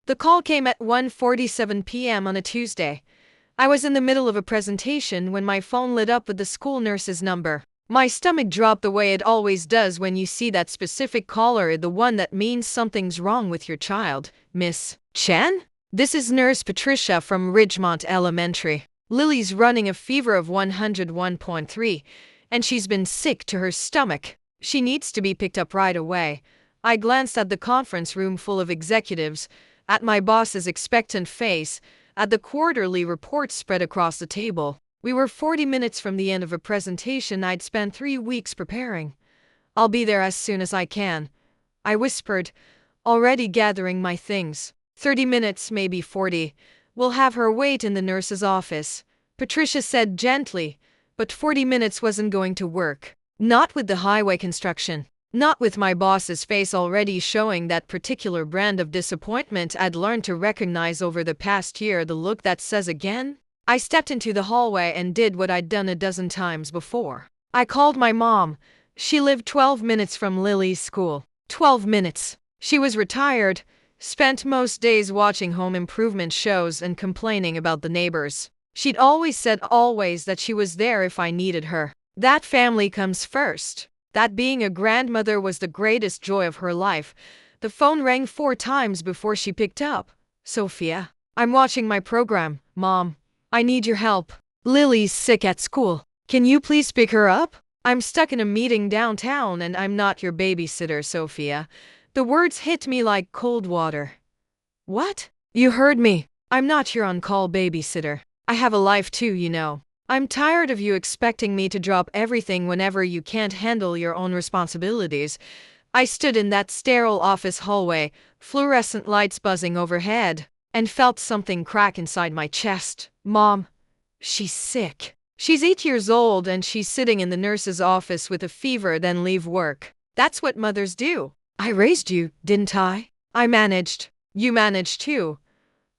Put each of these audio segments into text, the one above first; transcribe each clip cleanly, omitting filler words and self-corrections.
The call came at 1:47 p.m. on a Tuesday. I was in the middle of a presentation when my phone lit up with the school nurse's number. My stomach dropped the way it always does when you see that specific caller, the one that means something's wrong with your child. Miss Chen? This is Nurse Patricia from Ridgemont Elementary. Lily's running a fever of 101.3, and she's been sick to her stomach. She needs to be picked up right away. I glanced at the conference room full of executives, at my boss's expectant face, at the quarterly report spread across the table. We were 40 minutes from the end of a presentation I'd spent 3 weeks preparing. "I'll be there as soon as I can," I whispered, already gathering my things. 30 minutes, maybe 40. "We'll have her wait in the nurse's office," Patricia said gently, but 40 minutes wasn't going to work. Not with the highway construction. Not with my boss's face already showing that particular brand of disappointment I'd learned to recognize over the past year, the look that says again. I stepped into the hallway and did what I'd done a dozen times before. I called my mom. She lived 12 minutes from Lily's school. 12 minutes. She was retired, spent most days watching home improvement shows and complaining about the neighbors. She'd always said that she was there if I needed her. That family comes first. That being a grandmother was the greatest joy of her life. The phone rang 4 times before she picked up. "Sophia, I'm watching my program, Mom. I need your help. Lily's sick at school. Can you please pick her up? I'm stuck in a meeting downtown and I'm not your babysitter, Sophia." The words hit me like cold water. "What? You heard me. I'm not your on-call babysitter. I have a life too, you know. I'm tired of you expecting me to drop everything whenever you can't handle your own responsibilities." I stood in that sterile office hallway, fluorescent lights buzzing overhead, and felt something crack inside my chest. "Mom, she's sick. She's 8 years old and she's sitting in the nurse's office with a fever, then leave work. That's what mothers do. I raised you, didn't I? I managed. You managed too.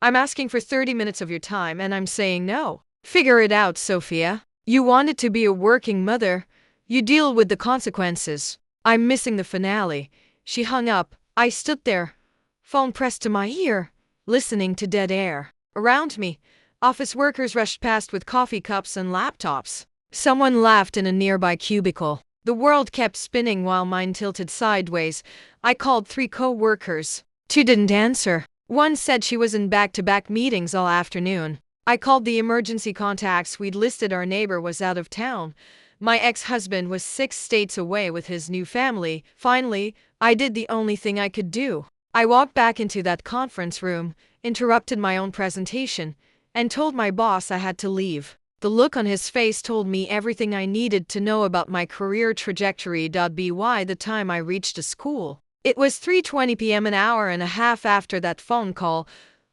I'm asking for 30 minutes of your time and I'm saying no. Figure it out, Sophia. You wanted to be a working mother. You deal with the consequences." I'm missing the finale. She hung up. I stood there, phone pressed to my ear, listening to dead air. Around me, office workers rushed past with coffee cups and laptops. Someone laughed in a nearby cubicle. The world kept spinning while mine tilted sideways. I called 3 co-workers. 2 didn't answer. One said she was in back-to-back meetings all afternoon. I called the emergency contacts we'd listed. Our neighbor was out of town. My ex-husband was 6 states away with his new family. Finally, I did the only thing I could do. I walked back into that conference room, interrupted my own presentation, and told my boss I had to leave. The look on his face told me everything I needed to know about my career trajectory. By the time I reached the school, it was 3:20 p.m. An hour and a half after that phone call,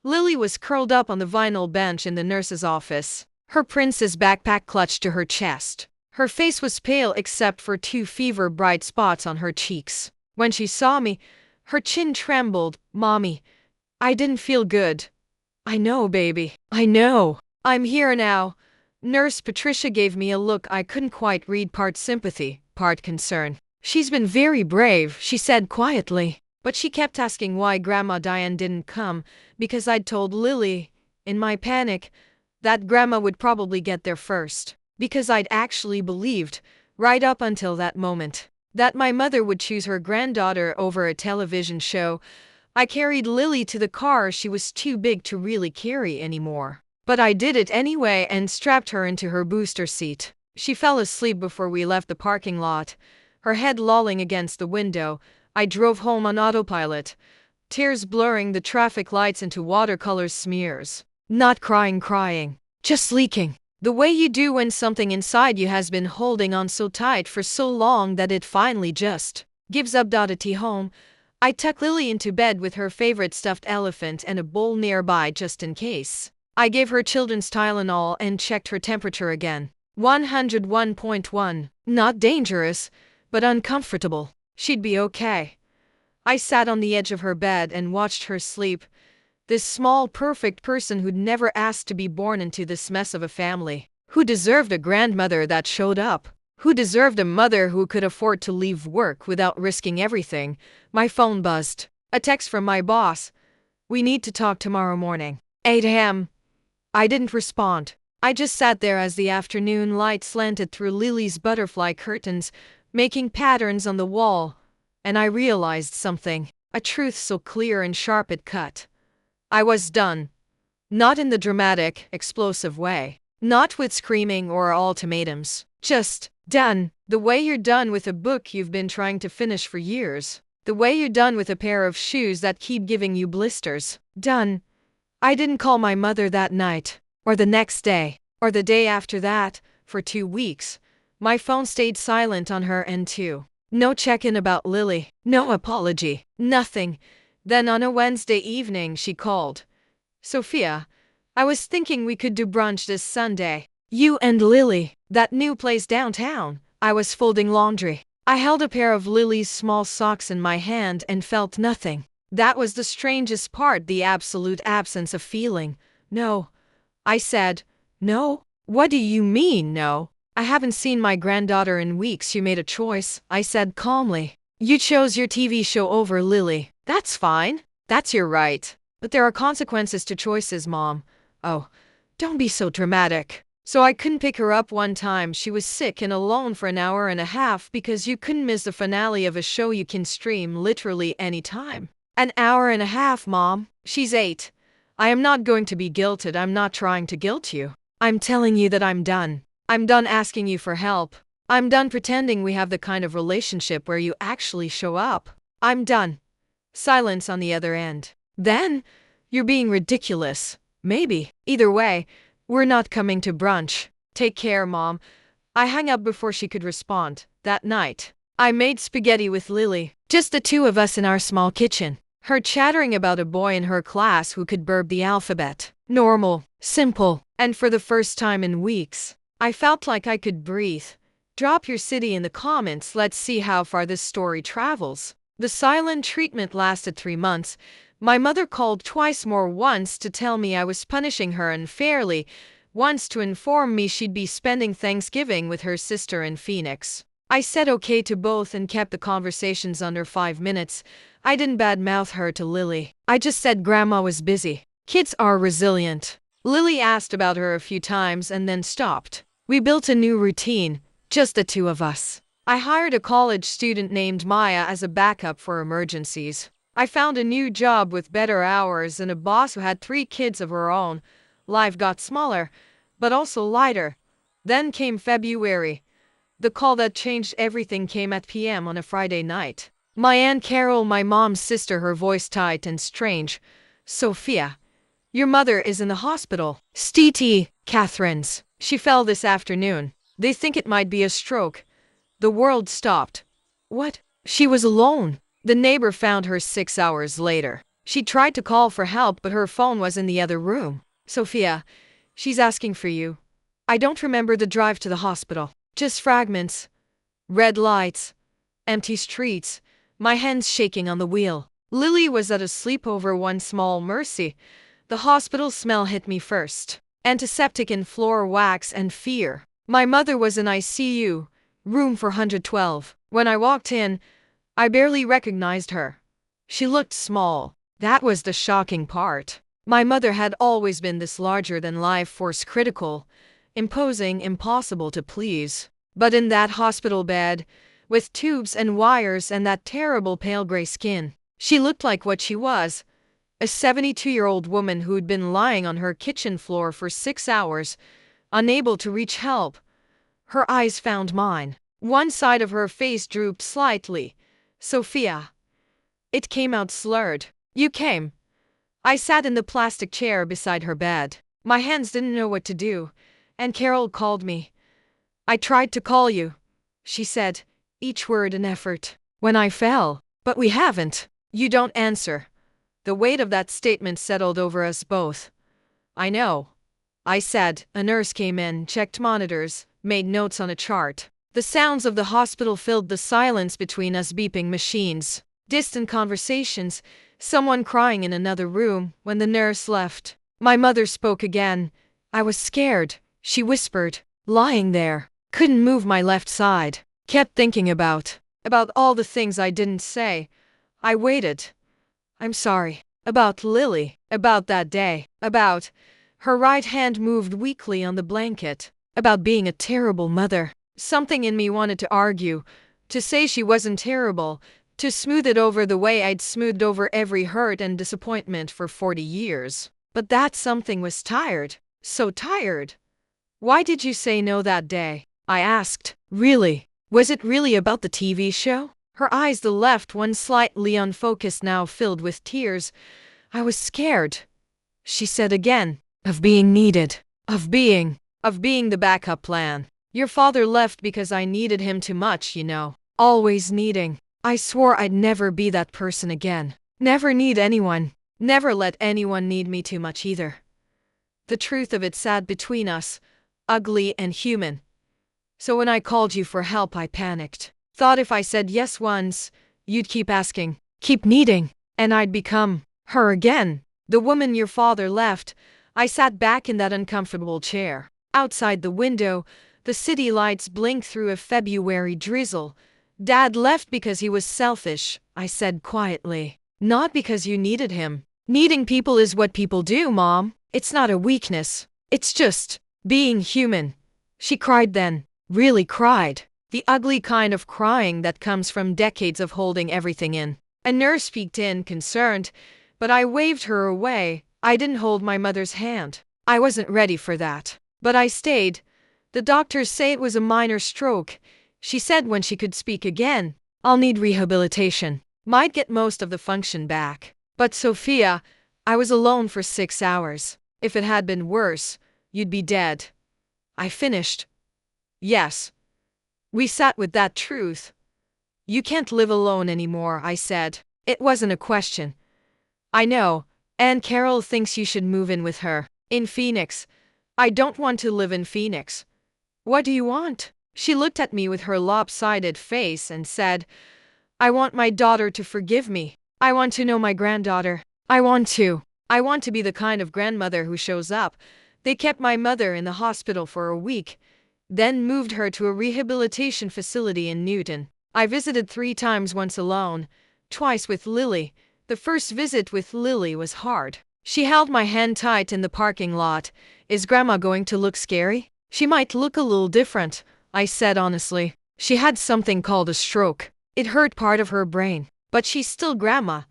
Lily was curled up on the vinyl bench in the nurse's office, her princess backpack clutched to her chest. Her face was pale except for 2 fever-bright spots on her cheeks. When she saw me, her chin trembled. "Mommy, I didn't feel good." "I know, baby. I know. I'm here now." Nurse Patricia gave me a look I couldn't quite read, part sympathy, part concern. "She's been very brave," she said quietly. But she kept asking why Grandma Diane didn't come, because I'd told Lily, in my panic, that Grandma would probably get there first. Because I'd actually believed, right up until that moment, that my mother would choose her granddaughter over a television show. I carried Lily to the car. She was too big to really carry anymore. But I did it anyway and strapped her into her booster seat. She fell asleep before we left the parking lot, her head lolling against the window. I drove home on autopilot, tears blurring the traffic lights into watercolor smears. Not crying, just leaking. The way you do when something inside you has been holding on so tight for so long that it finally just gives up. At home, I tucked Lily into bed with her favorite stuffed elephant and a bowl nearby just in case. I gave her children's Tylenol and checked her temperature again. 101.1. Not dangerous, but uncomfortable. She'd be okay. I sat on the edge of her bed and watched her sleep. This small, perfect person who'd never asked to be born into this mess of a family. Who deserved a grandmother that showed up. Who deserved a mother who could afford to leave work without risking everything. My phone buzzed. A text from my boss. We need to talk tomorrow morning. 8 a.m. I didn't respond. I just sat there as the afternoon light slanted through Lily's butterfly curtains, making patterns on the wall. And I realized something, a truth so clear and sharp it cut. I was done. Not in the dramatic, explosive way. Not with screaming or ultimatums. Just done. The way you're done with a book you've been trying to finish for years. The way you're done with a pair of shoes that keep giving you blisters. Done. I didn't call my mother that night, or the next day, or the day after that, for 2 weeks. My phone stayed silent on her end too. No check-in about Lily, no apology, nothing. Then on a Wednesday evening she called. Sophia, I was thinking we could do brunch this Sunday. You and Lily, that new place downtown. I was folding laundry. I held a pair of Lily's small socks in my hand and felt nothing. That was the strangest part, the absolute absence of feeling. No. I said, no? What do you mean, no? I haven't seen my granddaughter in weeks. You made a choice, I said calmly. You chose your TV show over Lily. That's fine. That's your right. But there are consequences to choices, Mom. Oh, don't be so dramatic. So I couldn't pick her up one time. She was sick and alone for an hour and a half because you couldn't miss the finale of a show you can stream literally any time. An hour and a half, Mom. She's 8. I am not going to be guilted. I'm not trying to guilt you. I'm telling you that I'm done. I'm done asking you for help. I'm done pretending we have the kind of relationship where you actually show up. I'm done. Silence on the other end. Then? You're being ridiculous. Maybe. Either way, we're not coming to brunch. Take care, Mom. I hung up before she could respond. That night, I made spaghetti with Lily. Just the two of us in our small kitchen. Her chattering about a boy in her class who could burp the alphabet. Normal. Simple. And for the first time in weeks, I felt like I could breathe. Drop your city in the comments. Let's see how far this story travels. The silent treatment lasted 3 months. My mother called twice more, once to tell me I was punishing her unfairly, once to inform me she'd be spending Thanksgiving with her sister in Phoenix. I said okay to both and kept the conversations under 5 minutes. I didn't badmouth her to Lily. I just said Grandma was busy. Kids are resilient. Lily asked about her a few times and then stopped. We built a new routine, just the two of us. I hired a college student named Maya as a backup for emergencies. I found a new job with better hours and a boss who had 3 kids of her own. Life got smaller, but also lighter. Then came February. The call that changed everything came at p.m. on a Friday night. My Aunt Carol, my mom's sister, her voice tight and strange. Sophia, your mother is in the hospital. St. Catherine's. She fell this afternoon. They think it might be a stroke. The world stopped. What? She was alone. The neighbor found her 6 hours later. She tried to call for help, but her phone was in the other room. Sophia, she's asking for you. I don't remember the drive to the hospital. Just fragments. Red lights. Empty streets. My hands shaking on the wheel. Lily was at a sleepover. One small mercy. The hospital smell hit me first. Antiseptic and floor wax and fear. My mother was in ICU, room 412. When I walked in, I barely recognized her. She looked small. That was the shocking part. My mother had always been this larger-than-life force, critical, imposing, impossible to please. But in that hospital bed, with tubes and wires and that terrible pale gray skin, she looked like what she was, a 72-year-old woman who'd been lying on her kitchen floor for 6 hours, unable to reach help. Her eyes found mine. One side of her face drooped slightly. Sophia. It came out slurred. You came. I sat in the plastic chair beside her bed. My hands didn't know what to do, and Carol called me. I tried to call you, she said, each word an effort. When I fell. But we haven't. You don't answer. The weight of that statement settled over us both. I know, I said. A nurse came in, checked monitors, made notes on a chart. The sounds of the hospital filled the silence between us, beeping machines, distant conversations, someone crying in another room. When the nurse left, my mother spoke again. I was scared, she whispered, lying there. Couldn't move my left side. Kept thinking about all the things I didn't say. I waited. I'm sorry. About Lily. About that day. About her right hand moved weakly on the blanket. About being a terrible mother. Something in me wanted to argue, to say she wasn't terrible, to smooth it over the way I'd smoothed over every hurt and disappointment for 40 years. But that something was tired. So tired. Why did you say no that day? I asked. Really? Was it really about the TV show? Her eyes, the left one slightly unfocused, now filled with tears. I was scared, she said again, of being needed, of being the backup plan. Your father left because I needed him too much, you know. Always needing. I swore I'd never be that person again. Never need anyone. Never let anyone need me too much either. The truth of it sat between us, ugly and human. So when I called you for help, I panicked. Thought if I said yes once, you'd keep asking, keep needing, and I'd become her again. The woman your father left. I sat back in that uncomfortable chair. Outside the window, the city lights blinked through a February drizzle. Dad left because he was selfish, I said quietly. Not because you needed him. Needing people is what people do, Mom. It's not a weakness. It's just being human. She cried then. Really cried. The ugly kind of crying that comes from decades of holding everything in. A nurse peeked in, concerned, but I waved her away. I didn't hold my mother's hand. I wasn't ready for that. But I stayed. The doctors say it was a minor stroke. She said when she could speak again, I'll need rehabilitation. Might get most of the function back. But Sophia, I was alone for 6 hours. If it had been worse, you'd be dead. I finished. Yes. We sat with that truth. You can't live alone anymore, I said. It wasn't a question. I know, Aunt Carol thinks you should move in with her. In Phoenix. I don't want to live in Phoenix. What do you want? She looked at me with her lopsided face and said, I want my daughter to forgive me. I want to know my granddaughter. I want to be the kind of grandmother who shows up. They kept my mother in the hospital for a week, then moved her to a rehabilitation facility in Newton. I visited 3 times, once alone, twice with Lily. The first visit with Lily was hard. She held my hand tight in the parking lot. Is Grandma going to look scary? She might look a little different, I said honestly. She had something called a stroke. It hurt part of her brain. But she's still Grandma.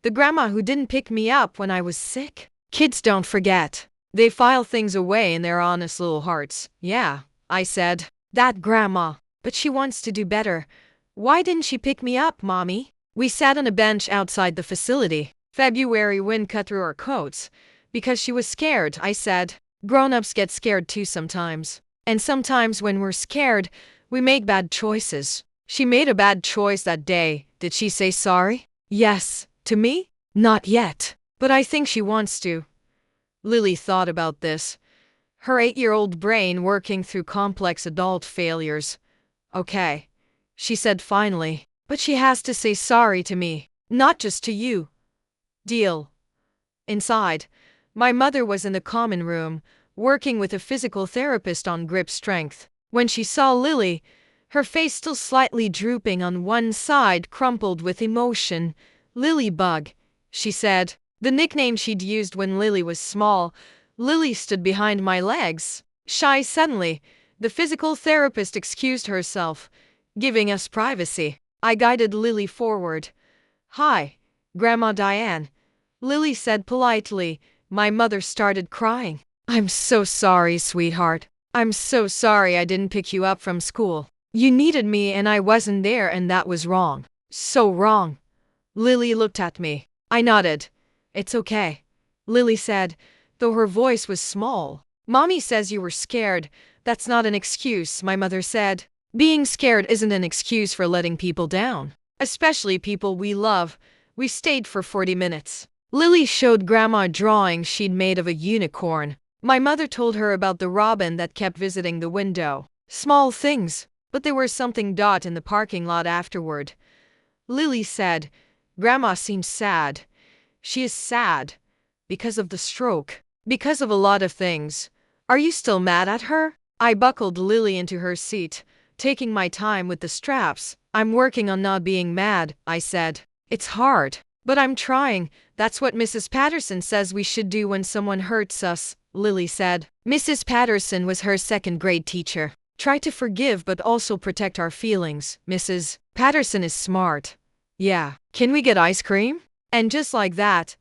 The Grandma who didn't pick me up when I was sick. Kids don't forget. They file things away in their honest little hearts. Yeah, I said. That Grandma. But she wants to do better. Why didn't she pick me up, Mommy? We sat on a bench outside the facility. February wind cut through our coats. Because she was scared, I said. Grown-ups get scared too sometimes. And sometimes when we're scared, we make bad choices. She made a bad choice that day. Did she say sorry? Yes. To me? Not yet. But I think she wants to. Lily thought about this. Her 8-year-old brain working through complex adult failures. Okay, she said finally. But she has to say sorry to me. Not just to you. Deal. Inside, my mother was in the common room, working with a physical therapist on grip strength. When she saw Lily, her face still slightly drooping on one side, crumpled with emotion. Lily Bug, she said. The nickname she'd used when Lily was small. Lily stood behind my legs. Shy suddenly, the physical therapist excused herself, giving us privacy. I guided Lily forward. Hi, Grandma Diane, Lily said politely. My mother started crying. I'm so sorry, sweetheart. I'm so sorry I didn't pick you up from school. You needed me and I wasn't there, and that was wrong. So wrong. Lily looked at me. I nodded. It's okay, Lily said, though her voice was small. Mommy says you were scared. That's not an excuse, my mother said. Being scared isn't an excuse for letting people down. Especially people we love. We stayed for 40 minutes. Lily showed Grandma a drawing she'd made of a unicorn. My mother told her about the robin that kept visiting the window. Small things, but there was something dot in the parking lot afterward. Lily said, Grandma seems sad. She is sad. Because of the stroke. Because of a lot of things. Are you still mad at her? I buckled Lily into her seat, taking my time with the straps. I'm working on not being mad, I said. It's hard. But I'm trying. That's what Mrs. Patterson says we should do when someone hurts us, Lily said. Mrs. Patterson was her second-grade teacher. Try to forgive but also protect our feelings. Mrs. Patterson is smart. Yeah. Can we get ice cream? And just like that,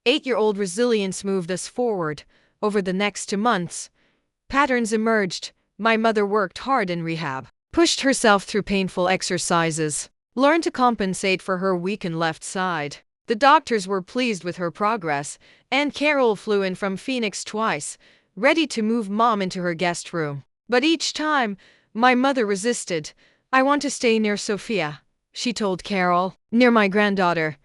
8-year-old resilience moved us forward. Over the next 2 months, patterns emerged. My mother worked hard in rehab, pushed herself through painful exercises, learned to compensate for her weakened left side. The doctors were pleased with her progress, and Carol flew in from Phoenix twice, ready to move Mom into her guest room. But each time, my mother resisted. I want to stay near Sophia, she told Carol. Near my granddaughter.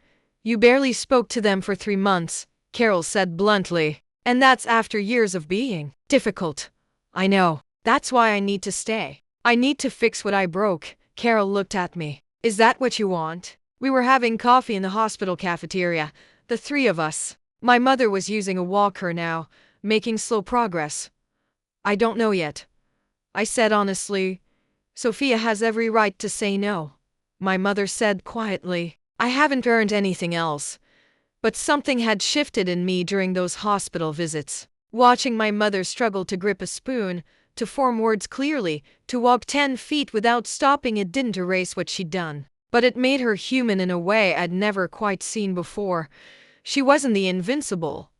You barely spoke to them for 3 months, Carol said bluntly. And that's after years of being difficult. I know. That's why I need to stay. I need to fix what I broke. Carol looked at me. Is that what you want? We were having coffee in the hospital cafeteria, the 3 of us. My mother was using a walker now, making slow progress. I don't know yet, I said honestly. Sophia has every right to say no, my mother said quietly. I haven't earned anything else. But something had shifted in me during those hospital visits. Watching my mother struggle to grip a spoon, to form words clearly, to walk 10 feet without stopping, it didn't erase what she'd done. But it made her human in a way I'd never quite seen before. She wasn't the invincible,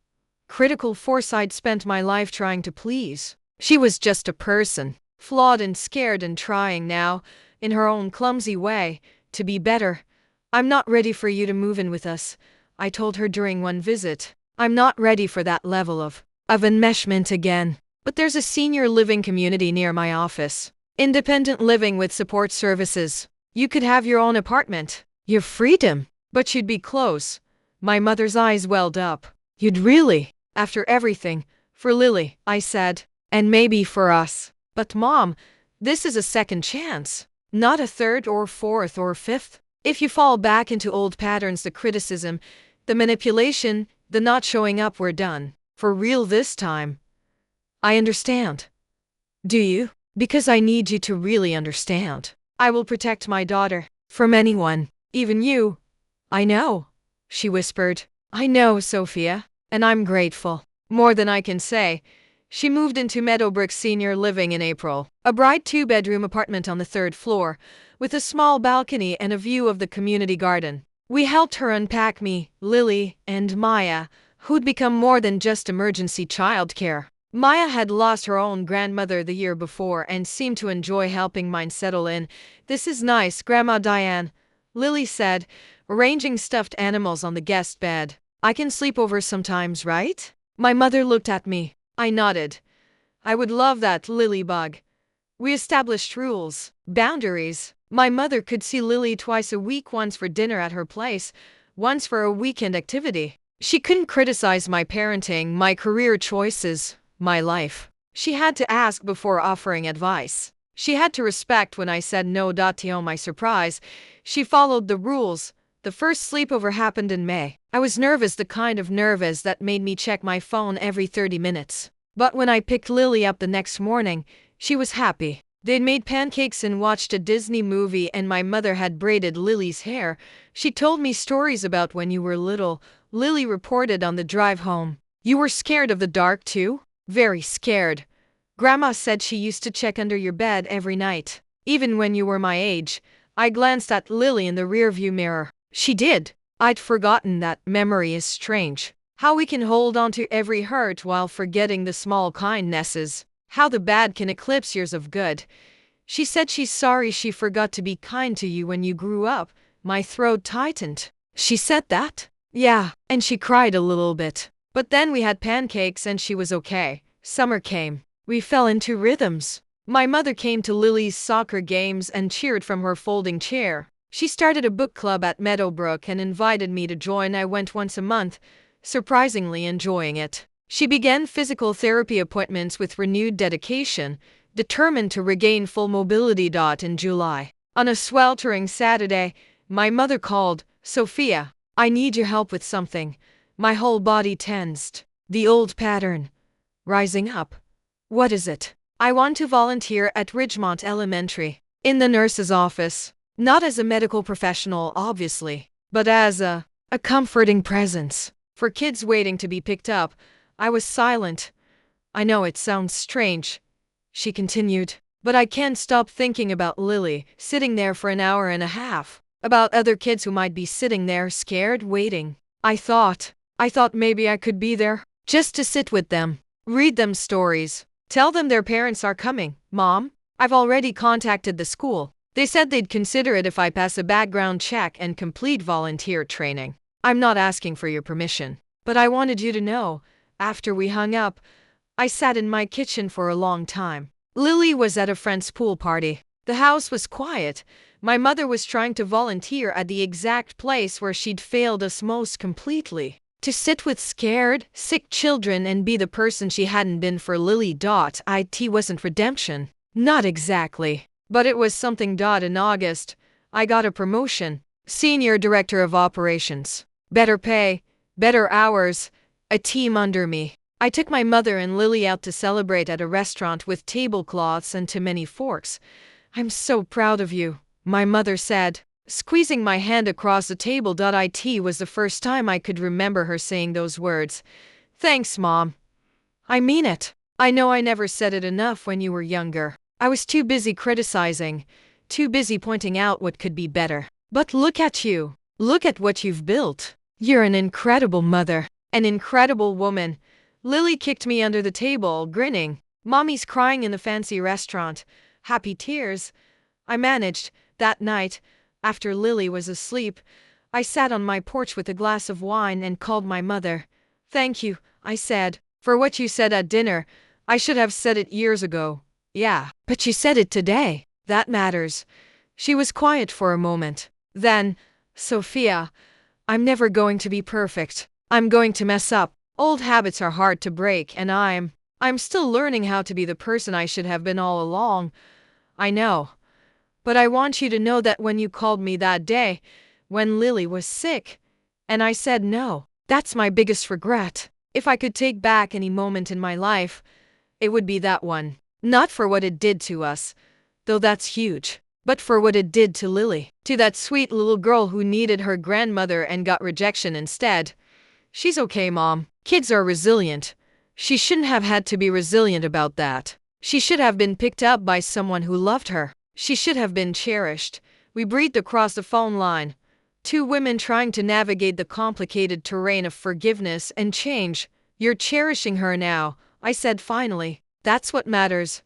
critical force I'd spent my life trying to please. She was just a person, flawed and scared and trying now, in her own clumsy way, to be better. I'm not ready for you to move in with us, I told her during one visit. I'm not ready for that level of enmeshment again. But there's a senior living community near my office. Independent living with support services. You could have your own apartment. Your freedom. But you'd be close. My mother's eyes welled up. You'd really? After everything. For Lily, I said. And maybe for us. But Mom, this is a second chance. Not a third or fourth or fifth. If you fall back into old patterns, the criticism, the manipulation, the not showing up, we're done. For real this time. I understand. Do you? Because I need you to really understand. I will protect my daughter. From anyone. Even you. I know. She whispered. I know, Sophia. And I'm grateful. More than I can say. She moved into Meadowbrook Senior Living in April. A bright 2-bedroom apartment on the 3rd floor, with a small balcony and a view of the community garden. We helped her unpack me, Lily, and Maya, who'd become more than just emergency childcare. Maya had lost her own grandmother the year before and seemed to enjoy helping mine settle in. This is nice, Grandma Diane, Lily said, arranging stuffed animals on the guest bed. I can sleep over sometimes, right? My mother looked at me. I nodded. I would love that, Lilybug. We established rules, boundaries. My mother could see Lily twice a week, once for dinner at her place, once for a weekend activity. She couldn't criticize my parenting, my career choices, my life. She had to ask before offering advice. She had to respect when I said no. To my surprise, she followed the rules. The first sleepover happened in May. I was nervous, the kind of nervous that made me check my phone every 30 minutes. But when I picked Lily up the next morning, she was happy. They'd made pancakes and watched a Disney movie, and my mother had braided Lily's hair. She told me stories about when you were little, Lily reported on the drive home. You were scared of the dark too? Very scared. Grandma said she used to check under your bed every night. Even when you were my age. I glanced at Lily in the rearview mirror. She did. I'd forgotten that. Memory is strange. How we can hold on to every hurt while forgetting the small kindnesses. How the bad can eclipse years of good. She said she's sorry she forgot to be kind to you when you grew up. My throat tightened. She said that? Yeah, and she cried a little bit. But then we had pancakes and she was okay. Summer came. We fell into rhythms. My mother came to Lily's soccer games and cheered from her folding chair. She started a book club at Meadowbrook and invited me to join. I went once a month, surprisingly enjoying it. She began physical therapy appointments with renewed dedication, determined to regain full mobility. In July, on a sweltering Saturday, my mother called. Sophia, I need your help with something. My whole body tensed. The old pattern. Rising up. What is it? I want to volunteer at Ridgemont Elementary. In the nurse's office. Not as a medical professional, obviously, but as a A comforting presence. For kids waiting to be picked up, I was silent. I know it sounds strange, she continued, but I can't stop thinking about Lily, sitting there for an hour and a half. About other kids who might be sitting there scared, waiting. I thought maybe I could be there, just to sit with them, read them stories, tell them their parents are coming. Mom, I've already contacted the school. They said they'd consider it if I pass a background check and complete volunteer training. I'm not asking for your permission, but I wanted you to know. After we hung up, I sat in my kitchen for a long time. Lily was at a friend's pool party. The house was quiet. My mother was trying to volunteer at the exact place where she'd failed us most completely. To sit with scared, sick children and be the person she hadn't been for Lily. It wasn't redemption. Not exactly. But it was something. In August, I got a promotion. Senior Director of Operations. Better pay, better hours, a team under me. I took my mother and Lily out to celebrate at a restaurant with tablecloths and too many forks. I'm so proud of you, my mother said, squeezing my hand across the table. It was the first time I could remember her saying those words. Thanks, Mom. I mean it. I know I never said it enough when you were younger. I was too busy criticizing, too busy pointing out what could be better. But look at you. Look at what you've built. You're an incredible mother, an incredible woman. Lily kicked me under the table, grinning. Mommy's crying in the fancy restaurant. Happy tears. I managed. That night, after Lily was asleep, I sat on my porch with a glass of wine and called my mother. Thank you, I said, for what you said at dinner. I should have said it years ago. Yeah, but you said it today. That matters. She was quiet for a moment. Then, Sophia, I'm never going to be perfect. I'm going to mess up. Old habits are hard to break, and I'm still learning how to be the person I should have been all along. I know. But I want you to know that when you called me that day, when Lily was sick, and I said no, that's my biggest regret. If I could take back any moment in my life, it would be that one. Not for what it did to us, though that's huge, but for what it did to Lily, to that sweet little girl who needed her grandmother and got rejection instead. She's okay, Mom. Kids are resilient. She shouldn't have had to be resilient about that. She should have been picked up by someone who loved her. She should have been cherished. We breathed across the phone line. Two women trying to navigate the complicated terrain of forgiveness and change. You're cherishing her now, I said finally. That's what matters.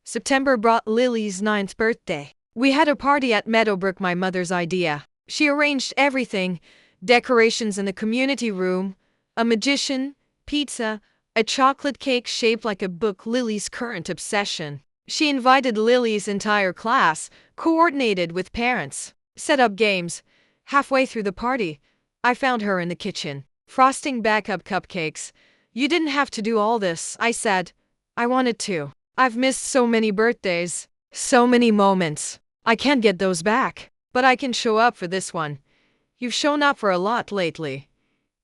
September brought Lily's 9th birthday. We had a party at Meadowbrook, my mother's idea. She arranged everything. Decorations in the community room, a magician, pizza, a chocolate cake shaped like a book, Lily's current obsession. She invited Lily's entire class, coordinated with parents, set up games. Halfway through the party, I found her in the kitchen, frosting backup cupcakes. You didn't have to do all this, I said. I wanted to. I've missed so many birthdays, so many moments. I can't get those back, but I can show up for this one. You've shown up for a lot lately.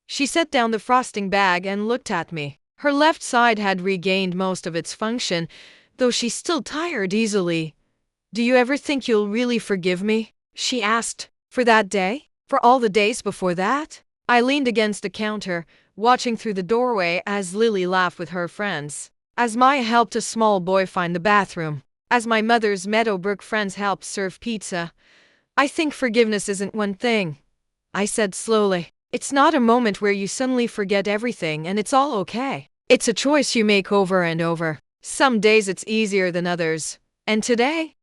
She set down the frosting bag and looked at me. Her left side had regained most of its function, though she still tired easily. Do you ever think you'll really forgive me? She asked. For that day? For all the days before that? I leaned against the counter, watching through the doorway as Lily laughed with her friends. As Maya helped a small boy find the bathroom. As my mother's Meadowbrook friends helped serve pizza. I think forgiveness isn't one thing, I said slowly. It's not a moment where you suddenly forget everything and it's all okay. It's a choice you make over and over. Some days it's easier than others. And today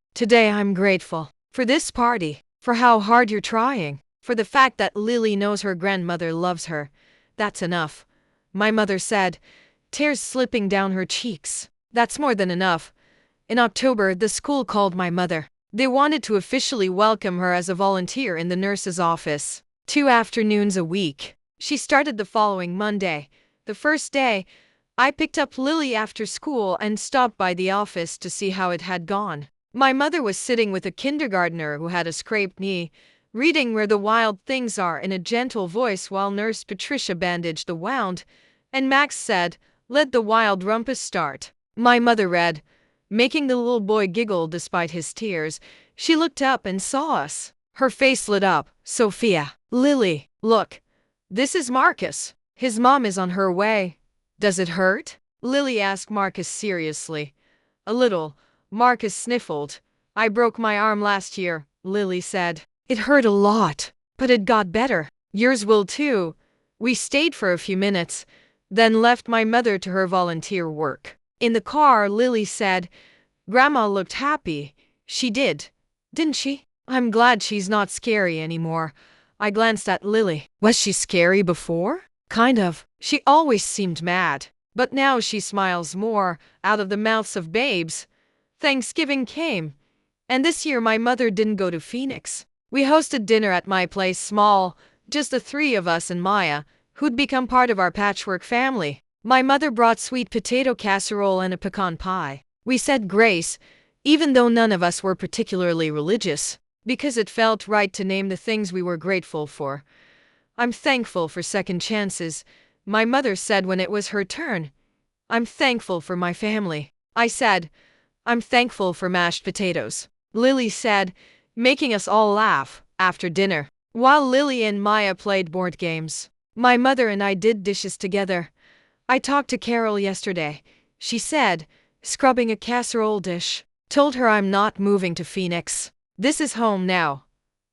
I'm grateful. For this party. For how hard you're trying. For the fact that Lily knows her grandmother loves her. That's enough, my mother said, tears slipping down her cheeks. That's more than enough. In October, the school called my mother. They wanted to officially welcome her as a volunteer in the nurse's office. 2 afternoons a week. She started the following Monday. The first day, I picked up Lily after school and stopped by the office to see how it had gone. My mother was sitting with a kindergartner who had a scraped knee, reading Where the Wild Things Are in a gentle voice while Nurse Patricia bandaged the wound, and Max said, "Let the wild rumpus start." My mother read, making the little boy giggle despite his tears. She looked up and saw us. Her face lit up. "Sophia, Lily, look, This is Marcus. His mom is on her way. Does it hurt? Lily asked Marcus seriously. A little. Marcus sniffled. I broke my arm last year, Lily said. It hurt a lot, but it got better. Yours will too. We stayed for a few minutes, then left my mother to her volunteer work. In the car, Lily said, Grandma looked happy. She did, didn't she? I'm glad she's not scary anymore. I glanced at Lily. Was she scary before? Kind of. She always seemed mad. But now she smiles more, out of the mouths of babes. Thanksgiving came. And this year my mother didn't go to Phoenix. We hosted dinner at my place, small, just the three of us and Maya, who'd become part of our patchwork family. My mother brought sweet potato casserole and a pecan pie. We said grace, even though none of us were particularly religious, because it felt right to name the things we were grateful for. I'm thankful for second chances, my mother said when it was her turn. I'm thankful for my family. I said, I'm thankful for mashed potatoes. Lily said, making us all laugh. After dinner, while Lily and Maya played board games, my mother and I did dishes together. I talked to Carol yesterday. She said, scrubbing a casserole dish. Told her I'm not moving to Phoenix. This is home now.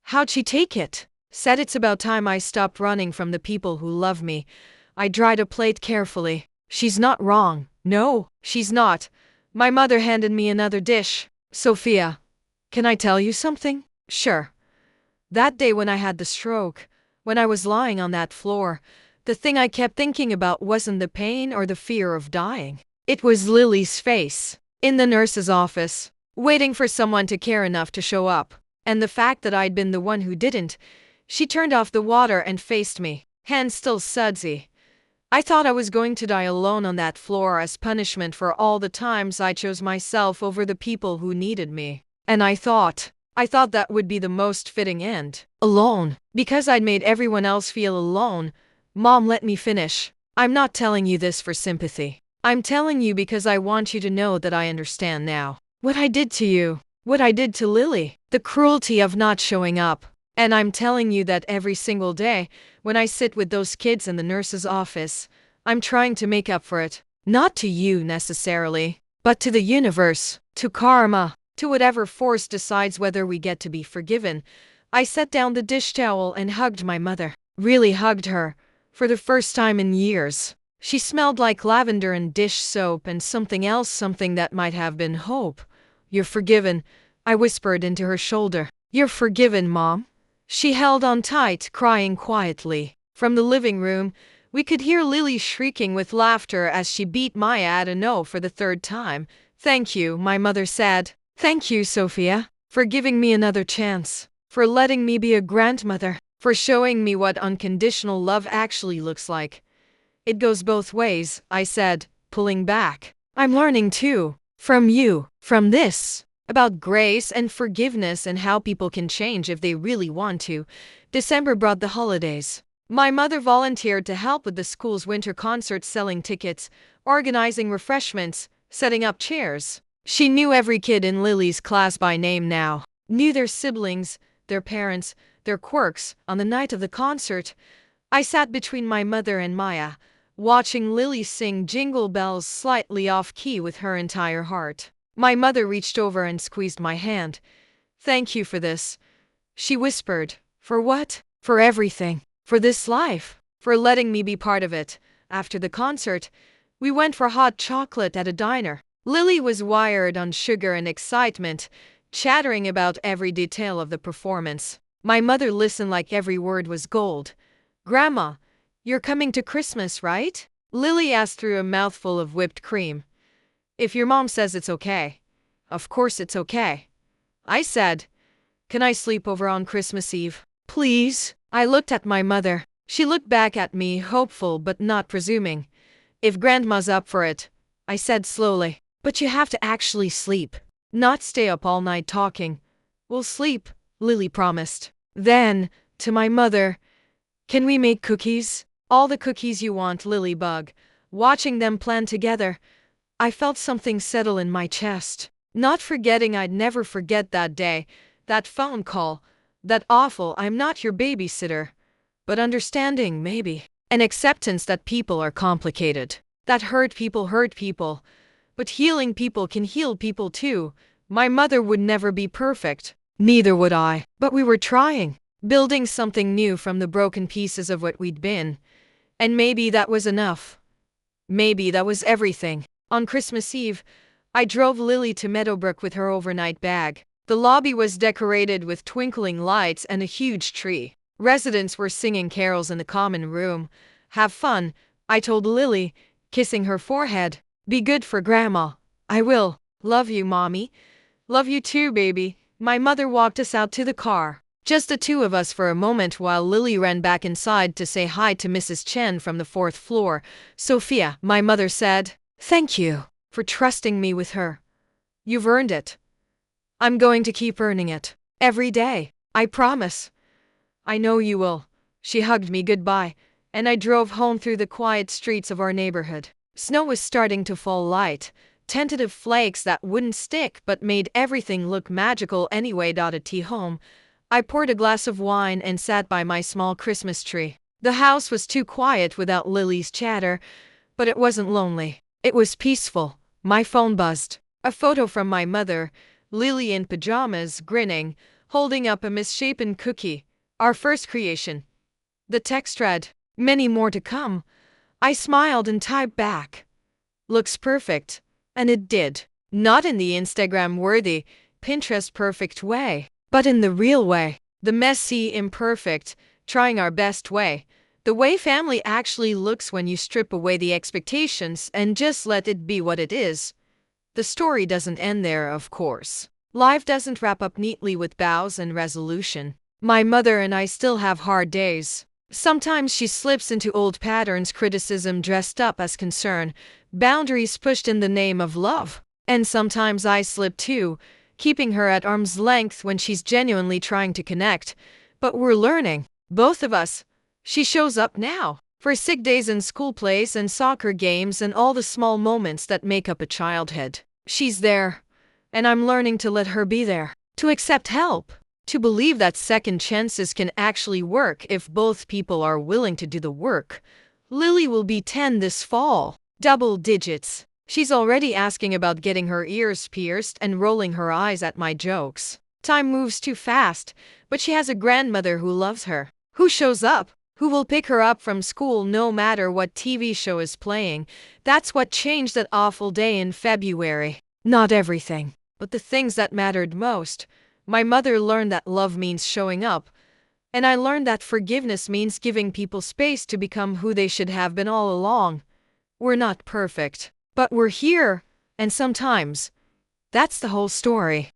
How'd she take it? Said it's about time I stopped running from the people who love me. I dried a plate carefully. She's not wrong. No, she's not. My mother handed me another dish. Sophia, can I tell you something? Sure. That day when I had the stroke, when I was lying on that floor, the thing I kept thinking about wasn't the pain or the fear of dying. It was Lily's face, in the nurse's office, waiting for someone to care enough to show up. And the fact that I'd been the one who didn't. She turned off the water and faced me, hands still sudsy. I thought I was going to die alone on that floor as punishment for all the times I chose myself over the people who needed me. And I thought that would be the most fitting end. Alone. Because I'd made everyone else feel alone. Mom, let me finish. I'm not telling you this for sympathy. I'm telling you because I want you to know that I understand now. What I did to you. What I did to Lily. The cruelty of not showing up. And I'm telling you that every single day, when I sit with those kids in the nurse's office, I'm trying to make up for it. Not to you necessarily, but to the universe, to karma, to whatever force decides whether we get to be forgiven. I set down the dish towel and hugged my mother. Really hugged her. For the first time in years. She smelled like lavender and dish soap and something else, something that might have been hope. You're forgiven, I whispered into her shoulder. You're forgiven, Mom. She held on tight, crying quietly. From the living room, we could hear Lily shrieking with laughter as she beat Maya at a no for the third time. Thank you, my mother said. Thank you, Sophia, for giving me another chance, for letting me be a grandmother, for showing me what unconditional love actually looks like. It goes both ways, I said, pulling back. I'm learning too, from you, from this. About grace and forgiveness and how people can change if they really want to. December brought the holidays. My mother volunteered to help with the school's winter concert, selling tickets, organizing refreshments, setting up chairs. She knew every kid in Lily's class by name now. Knew their siblings, their parents, their quirks. On the night of the concert, I sat between my mother and Maya, watching Lily sing Jingle Bells slightly off-key with her entire heart. My mother reached over and squeezed my hand. Thank you for this, she whispered. For what? For everything. For this life. For letting me be part of it. After the concert, we went for hot chocolate at a diner. Lily was wired on sugar and excitement, chattering about every detail of the performance. My mother listened like every word was gold. Grandma, you're coming to Christmas, right? Lily asked through a mouthful of whipped cream. If your mom says it's okay. Of course it's okay. I said. Can I sleep over on Christmas Eve? Please? I looked at my mother. She looked back at me, hopeful but not presuming. If Grandma's up for it, I said slowly. But you have to actually sleep. Not stay up all night talking. We'll sleep, Lily promised. Then, to my mother, can we make cookies? All the cookies you want, Lily bugged. Watching them plan together, I felt something settle in my chest. Not forgetting I'd never forget that day, that phone call, that awful "I'm not your babysitter" but understanding, maybe. An acceptance that people are complicated. That hurt people, but healing people can heal people too. My mother would never be perfect. Neither would I. But we were trying, building something new from the broken pieces of what we'd been. And maybe that was enough. Maybe that was everything. On Christmas Eve, I drove Lily to Meadowbrook with her overnight bag. The lobby was decorated with twinkling lights and a huge tree. Residents were singing carols in the common room. Have fun, I told Lily, kissing her forehead. Be good for Grandma. I will. Love you, Mommy. Love you too, baby. My mother walked us out to the car. Just the two of us for a moment while Lily ran back inside to say hi to Mrs. Chen from the 4th floor. Sophia, my mother said, thank you for trusting me with her. You've earned it. I'm going to keep earning it. Every day. I promise. I know you will. She hugged me goodbye, and I drove home through the quiet streets of our neighborhood. Snow was starting to fall light, tentative flakes that wouldn't stick but made everything look magical anyway. At home, I poured a glass of wine and sat by my small Christmas tree. The house was too quiet without Lily's chatter, but it wasn't lonely. It was peaceful. My phone buzzed. A photo from my mother, Lily in pajamas, grinning, holding up a misshapen cookie. Our first creation. The text read, many more to come. I smiled and typed back. Looks perfect. And it did. Not in the Instagram-worthy, Pinterest-perfect way, but in the real way. The messy, imperfect, trying our best way. The way family actually looks when you strip away the expectations and just let it be what it is. The story doesn't end there, of course. Life doesn't wrap up neatly with bows and resolution. My mother and I still have hard days. Sometimes she slips into old patterns, criticism dressed up as concern, boundaries pushed in the name of love. And sometimes I slip too, keeping her at arm's length when she's genuinely trying to connect. But we're learning. Both of us. She shows up now. For sick days and school plays and soccer games and all the small moments that make up a childhood. She's there. And I'm learning to let her be there. To accept help. To believe that second chances can actually work if both people are willing to do the work. Lily will be 10 this fall. Double digits. She's already asking about getting her ears pierced and rolling her eyes at my jokes. Time moves too fast, but she has a grandmother who loves her. Who shows up? Who will pick her up from school no matter what TV show is playing. That's what changed that awful day in February. Not everything, but the things that mattered most. My mother learned that love means showing up, and I learned that forgiveness means giving people space to become who they should have been all along. We're not perfect, but we're here, and sometimes that's the whole story.